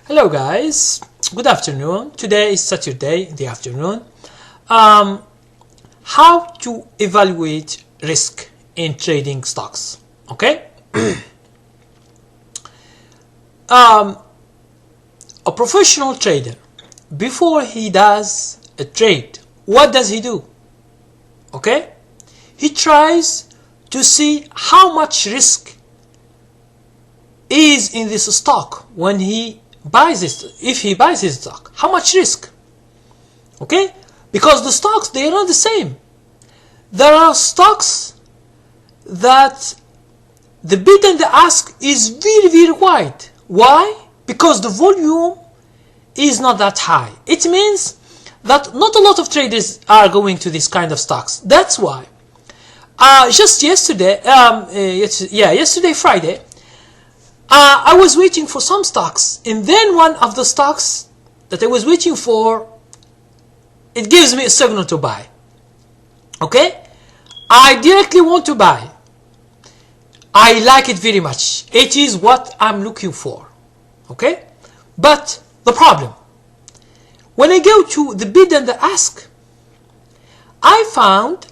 Hello guys, good afternoon. Today is Saturday in the afternoon. How to evaluate risk in trading stocks? Okay. A professional trader, before he does a trade, what does he do? Okay, he tries to see how much risk is in this stock when he buys it. If he buys his stock, how much risk? Okay, because the stocks, they are not the same. There are stocks that the bid and the ask is very wide. Why? Because the volume is not that high. It means that not a lot of traders are going to this kind of stocks. That's why just yesterday, yesterday Friday, I was waiting for some stocks, and then one of the stocks that I was waiting for, it gives me a signal to buy. Okay, I directly want to buy. I like it very much. It is what I'm looking for. Okay, but the problem, when I go to the bid and the ask, I found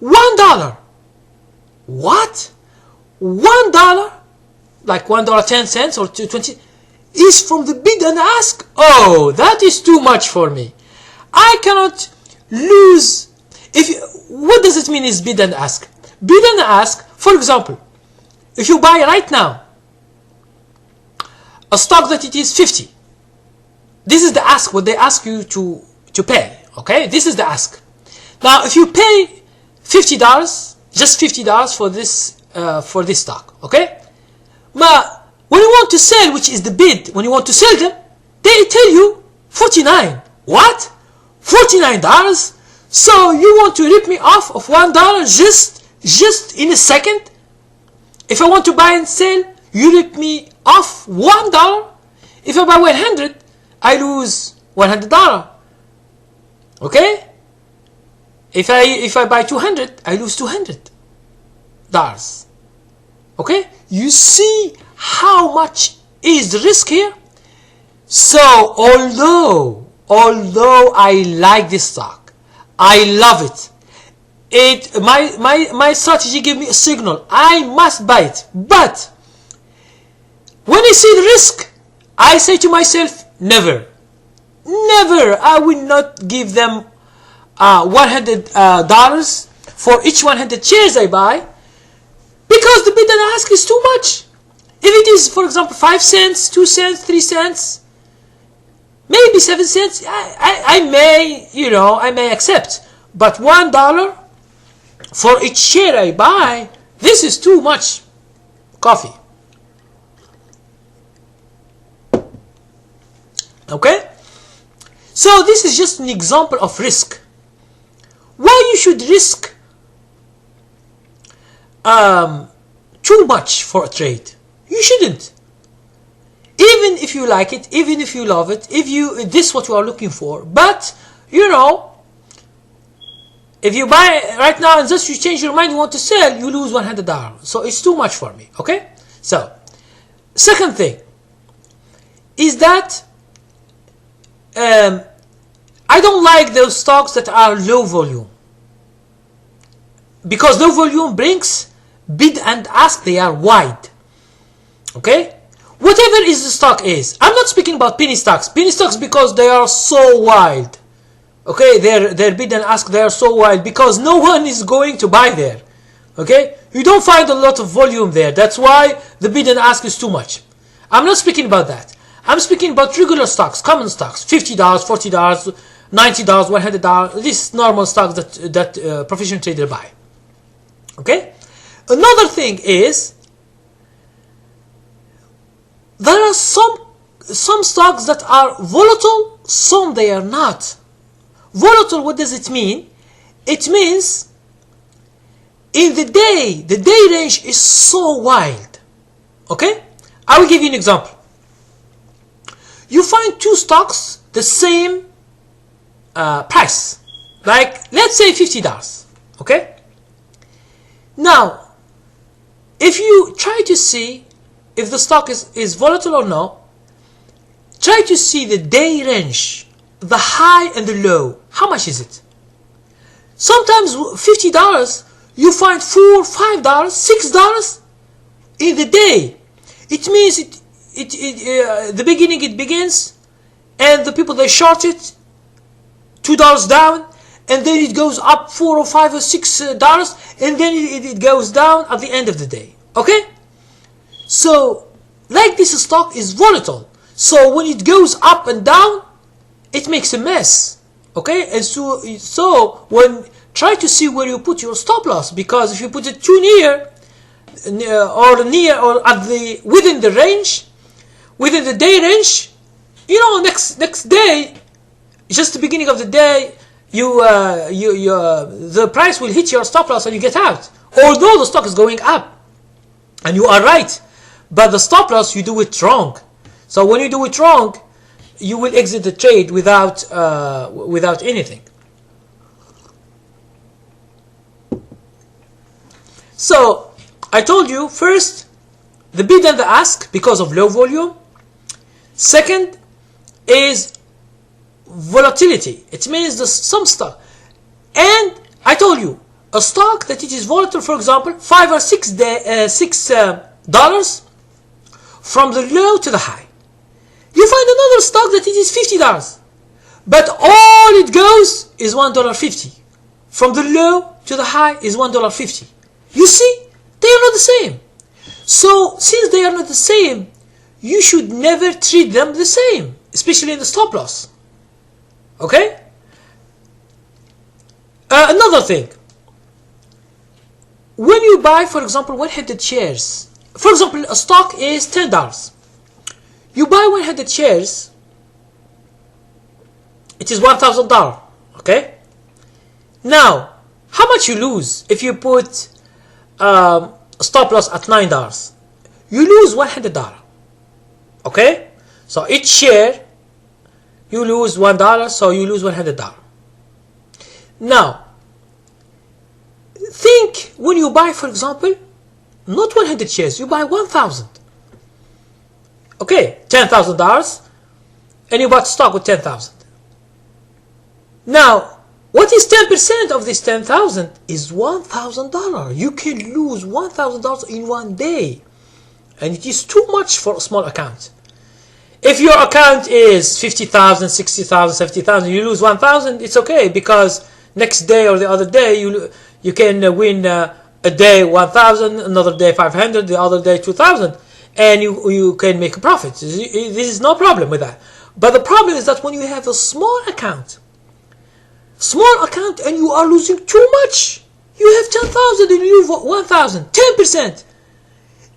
$1. What? $1? Like $1.10 or $2.20 is from the bid and ask. Oh, that is too much for me. I cannot lose. What does it mean is bid and ask? Bid and ask, for example, if you buy right now a stock that it is 50, this is the ask, what they ask you to pay. Okay, this is the ask. Now if you pay $50, just $50 for this stock, okay, but when you want to sell, which is the bid, when you want to sell them, they tell you 49. What? $49? So you want to rip me off of $1 just in a second? If I want to buy and sell, you rip me off $1. If I buy 100, I lose $100. Okay? If I buy 200, I lose $200. Okay? You see how much is the risk here? So although I like this stock, I love it. My strategy gave me a signal. I must buy it. But when I see the risk, I say to myself, never. I will not give them $100 for each 100 shares I buy, because the bid and ask is too much. If it is, for example, 5 cents, 2 cents, 3 cents, maybe 7 cents, I may accept. But $1 for each share I buy, this is too much. Coffee. Okay? So this is just an example of risk. Why you should risk too much for a trade? You shouldn't. Even if you like it, even if you love it, this is what you are looking for. But if you buy right now and just you change your mind, you want to sell, you lose $100. So it's too much for me. Okay. So second thing is that I don't like those stocks that are low volume, because low volume brings bid and ask, they are wide. Okay, whatever is the stock is, I'm not speaking about penny stocks because they are so wide. Okay, their bid and ask, they are so wide because no one is going to buy there. Okay, you don't find a lot of volume there. That's why the bid and ask is too much. I'm not speaking about that. I'm speaking about regular stocks, common stocks, $50, $40, $90, $100. This normal stocks that professional trader buy. Okay. Another thing is, there are some stocks that are volatile, some they are not. Volatile, what does it mean? It means in the day range is so wide. Okay? I will give you an example. You find two stocks the same price, like let's say $50. Okay? Now, if you try to see if the stock is volatile or no, try to see the day range, the high and the low. How much is it? Sometimes $50, you find $4, $5, $6 in the day. It means the beginning it begins, and the people they short it $2 down, and then it goes up $4 or $5 or $6, and then it goes down at the end of the day. Okay? So, like this stock is volatile. So when it goes up and down, it makes a mess. Okay? And so when try to see where you put your stop loss, because if you put it too near or at the within the range, within the day range, you know, next day, just the beginning of the day, the price will hit your stop loss and you get out. Although the stock is going up, and you are right, but the stop loss, you do it wrong. So when you do it wrong, you will exit the trade without anything. So I told you, first, the bid and the ask because of low volume. Second is volatility. It means some stock. And I told you, a stock that it is volatile, for example, $5 or $6 from the low to the high. You find another stock that it is $50, but all it goes is $1.50. From the low to the high is $1.50. You see, they are not the same. So since they are not the same, you should never treat them the same, especially in the stop loss. Okay? Another thing. When you buy, for example, 100 shares, for example, a stock is $10. You buy 100 shares, it is $1,000. Okay? Now, how much you lose if you put a stop loss at $9? You lose $100. Okay? So each share, you lose $1, so you lose $100. Now, think when you buy, for example, not 100 shares, you buy 1,000. Okay, $10,000, and you bought stock with 10,000. Now, what is 10% of this 10,000 is $1,000. You can lose $1,000 in one day, and it is too much for a small account. If your account is 50,000, 60,000, 70,000, you lose 1,000, it's okay, because next day or the other day you can win a day 1,000, another day 500, the other day 2,000, and you can make a profit. This is no problem with that. But the problem is that when you have a small account and you are losing too much, you have 10,000 and you lose 1,000, 10%.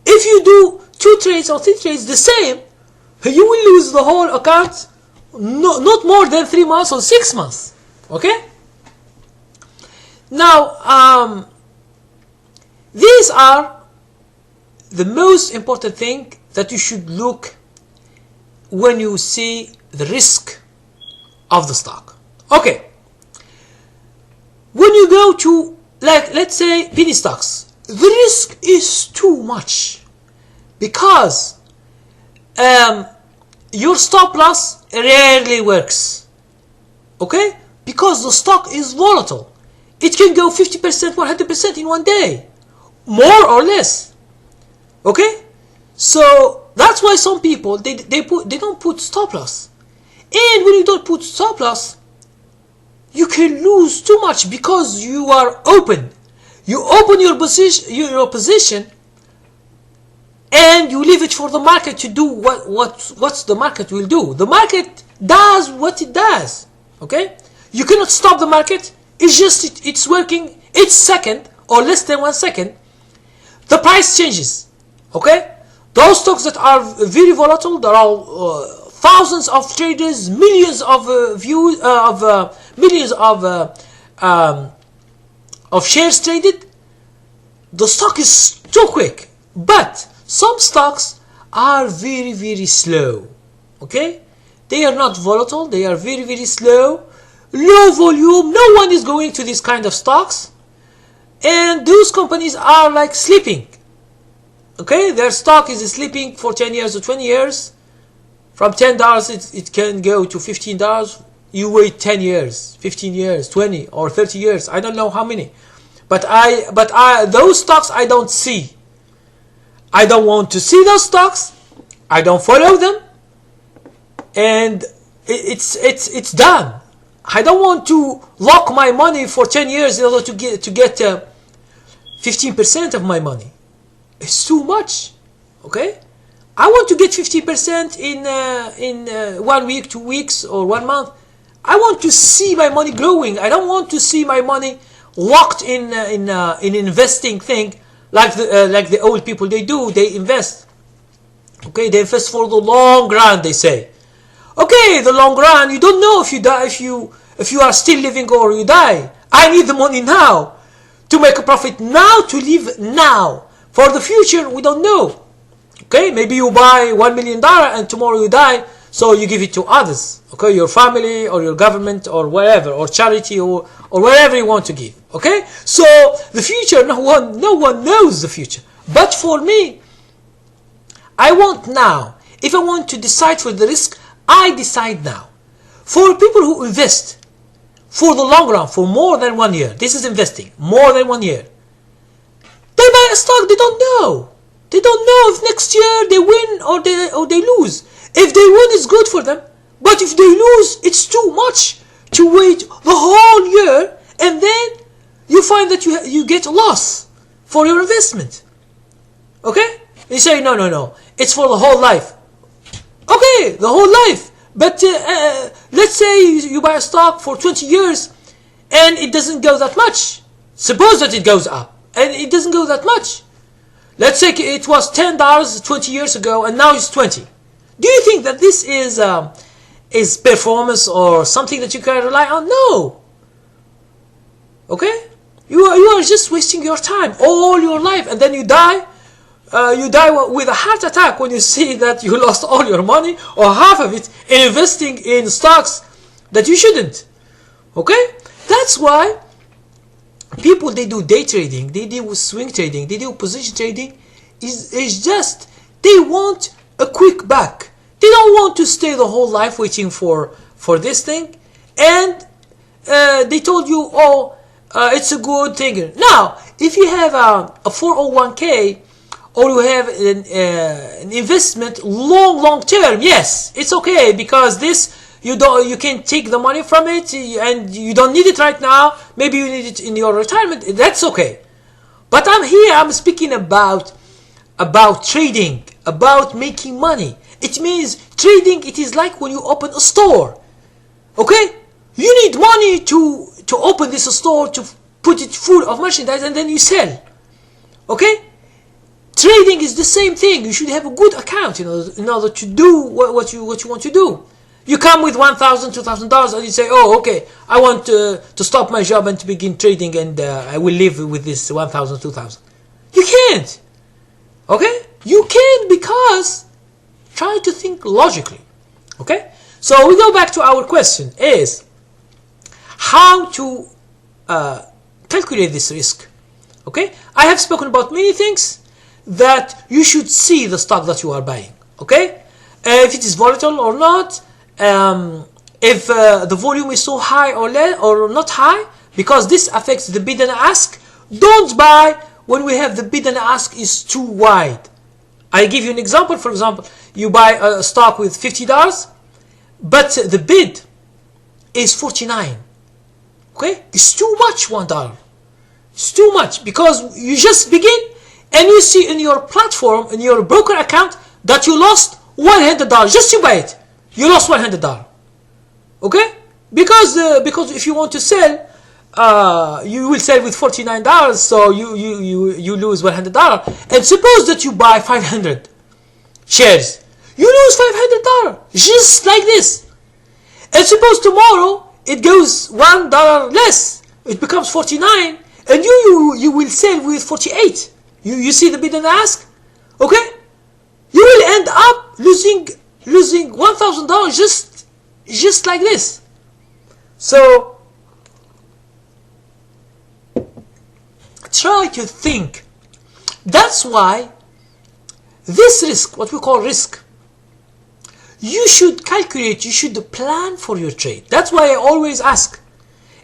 If you do 2 trades or 3 trades the same, you will lose the whole account not more than 3 months or 6 months. Okay? Now, these are the most important thing that you should look when you see the risk of the stock. Okay. When you go to, like, let's say penny stocks, the risk is too much, because your stop loss rarely works. Okay? Because the stock is volatile. It can go 50%, 100% in one day, more or less. Okay? So that's why some people they don't put stop loss. And when you don't put stop loss, you can lose too much because you are open. You open your position and you leave it for the market to do what the market will do. The market does what it does. Okay? You cannot stop the market. It's just it's working each second or less than 1 second. The price changes. Okay? Those stocks that are very volatile, there are thousands of traders, millions of millions of shares traded. The stock is too quick. But some stocks are very, very slow. Okay? They are not volatile. They are very, very slow. Low volume. No one is going to this kind of stocks. And those companies are like sleeping. Okay? Their stock is sleeping for 10 years or 20 years. From $10 it can go to $15. You wait 10 years, 15 years, 20 or 30 years. I don't know how many. But those stocks I don't see. I don't want to see those stocks. I don't follow them. And it's done. I don't want to lock my money for 10 years in order to get 15% of my money. It's too much. Okay? I want to get 50% in 1 week, 2 weeks, or 1 month. I want to see my money growing. I don't want to see my money locked in investing thing like the old people they do. They invest. Okay, they invest for the long run. They say, okay, the long run. You don't know if you die, if you are still living or you die. I need the money now to make a profit now, to live now. For the future, we don't know. Okay, maybe you buy $1 million and tomorrow you die, so you give it to others. Okay, your family or your government or whatever, or charity or wherever you want to give. Okay, so the future, no one knows the future. But for me, I want now. If I want to decide for the risk, I decide now. For people who invest for the long run, for more than 1 year, this is investing, more than 1 year. They buy a stock, they don't know. They don't know if next year they win or they lose. If they win, it's good for them. But if they lose, it's too much to wait the whole year and then you find that you get a loss for your investment. Okay? You say, no, it's for the whole life. Okay, the whole life. But let's say you buy a stock for 20 years and it doesn't go that much. Suppose that it goes up and it doesn't go that much. Let's say it was $10 20 years ago and now it's 20. Do you think that this is performance or something that you can rely on? No. Okay? You are just wasting your time all your life, and then you die. You die with a heart attack when you see that you lost all your money or half of it in investing in stocks that you shouldn't. Okay? That's why people, they do day trading, they do swing trading, they do position trading. Is just they want a quick buck. They don't want to stay the whole life waiting for this thing. And they told you, it's a good thing. Now, if you have a 401k or you have an investment long term, yes, it's okay, because this you can take the money from it and you don't need it right now. Maybe you need it in your retirement. That's okay. But I'm speaking about trading, about making money. It means trading, it is like when you open a store. Okay? You need money to open this store, to put it full of merchandise, and then you sell. Okay? Trading is the same thing. You should have a good account in order to do what you want to do. You come with $1,000, $2,000 and you say, okay, I want to stop my job and to begin trading, and I will live with this $1,000, $2,000. You can't. Okay? You can't, because try to think logically. Okay? So we go back to our question, is how to calculate this risk. Okay? I have spoken about many things that you should see the stock that you are buying. Okay? If it is volatile or not, if the volume is so high or not high, because this affects the bid and ask. Don't buy when we have the bid and ask is too wide. I give you an example. For example, you buy a stock with $50, but the bid is $49. Okay? It's too much, $1. It's too much, because you just begin and you see in your platform, in your broker account, that you lost $100 just to buy it. You lost $100. Okay? Because if you want to sell, you will sell with $49, so you lose $100. And suppose that you buy 500 shares, you lose $500 just like this. And suppose tomorrow it goes $1 less, it becomes 49, and you will sell with 48. You see the bid and ask? Okay? You will end up losing $1,000 just like this. So try to think. That's why this risk, what we call risk, You should calculate, you should plan for your trade. That's why I always ask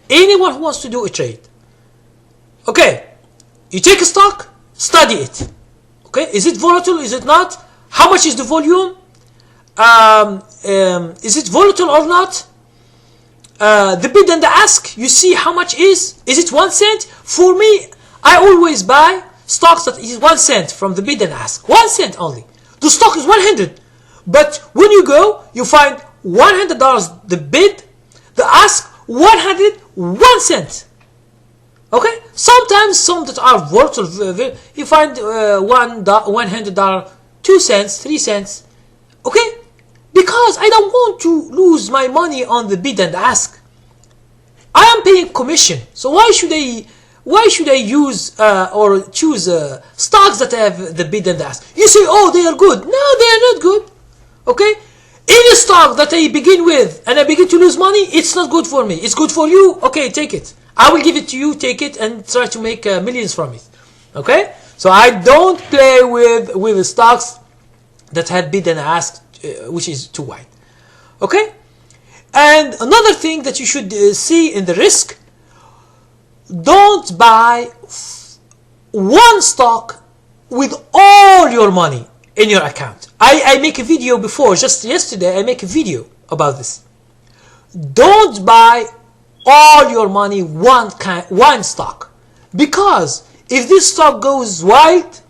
anyone who wants to do a trade. Okay, you take a stock, study it. Okay, is it volatile? Is it not? How much is the volume? Is it volatile or not? The bid and the ask, you see how much is it 1 cent? For me, I always buy stocks that is 1 cent from the bid and ask. 1 cent only. The stock is 100. But when you go, you find $100 the bid, the ask 101 cent. Okay? Sometimes some that are volatile, you find $100, 2 cents, 3 cents. Okay? Because I don't want to lose my money on the bid and ask. I am paying commission. So why should I use or choose stocks that have the bid and ask? You say, oh, they are good. No, they are not good. Okay? Any stock that I begin with and I begin to lose money, it's not good for me. It's good for you. Okay, take it. I will give it to you. Take it and try to make millions from it. Okay? So I don't play with the stocks that have bid and ask, which is too wide. Okay? And another thing that you should see in the risk, don't buy one stock with all your money in your account. I make a video before, just yesterday I make a video about this. Don't buy all your money one stock, because if this stock goes wild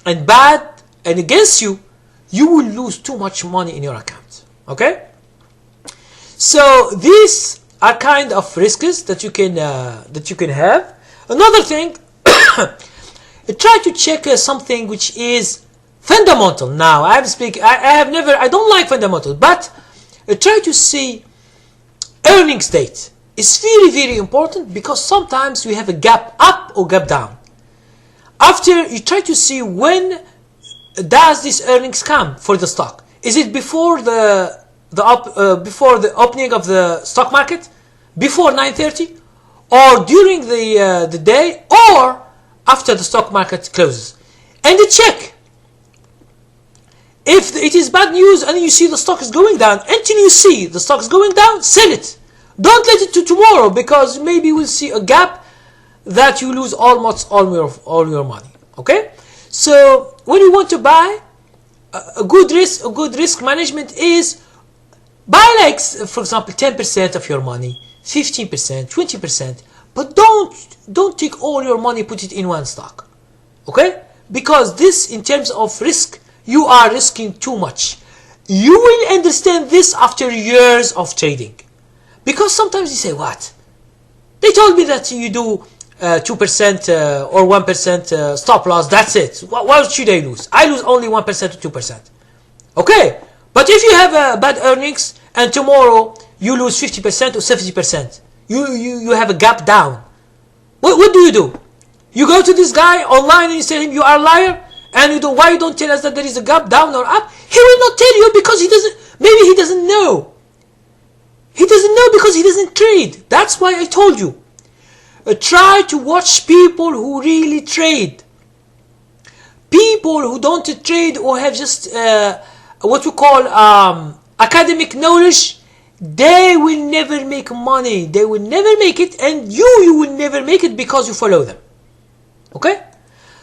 and bad and against you, you will lose too much money in your account. Okay? So these are kind of risks that you can have. Another thing, try to check something which is fundamental. Now I don't like fundamental, but try to see earnings date. It's very, very important, because sometimes we have a gap up or gap down. After you try to see when does this earnings come for the stock. Is it before before the opening of the stock market, before 9:30, or during the day, or after the stock market closes? And check. If it is bad news and you see the stock is going down, until you see the stock is going down, sell it. Don't let it to tomorrow, because maybe we'll see a gap that you lose almost all your money. Okay? So when you want to buy, a good risk management is buy, like, for example, 10% of your money, 15%, 20%, but don't take all your money, put it in one stock. Okay? Because this, in terms of risk, you are risking too much. You will understand this after years of trading. Because sometimes you say, what? They told me that you do 2% or 1% stop loss, that's it. What should I lose? I lose only 1% to 2%. Okay, but if you have bad earnings and tomorrow you lose 50% or 70%, you have a gap down. What do? You go to this guy online and you tell him you are a liar, and why you don't tell us that there is a gap down or up? He will not tell you, because he doesn't know. He doesn't know because he doesn't trade. That's why I told you. Try to watch people who really trade. People who don't trade or have just what we call academic knowledge, they will never make money. They will never make it, and you will never make it, because you follow them. Okay?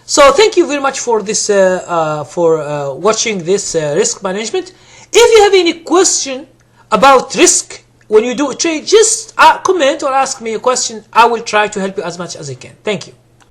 So thank you very much for this watching this risk management. If you have any question about risk when you do a trade, just comment or ask me a question. I will try to help you as much as I can. Thank you.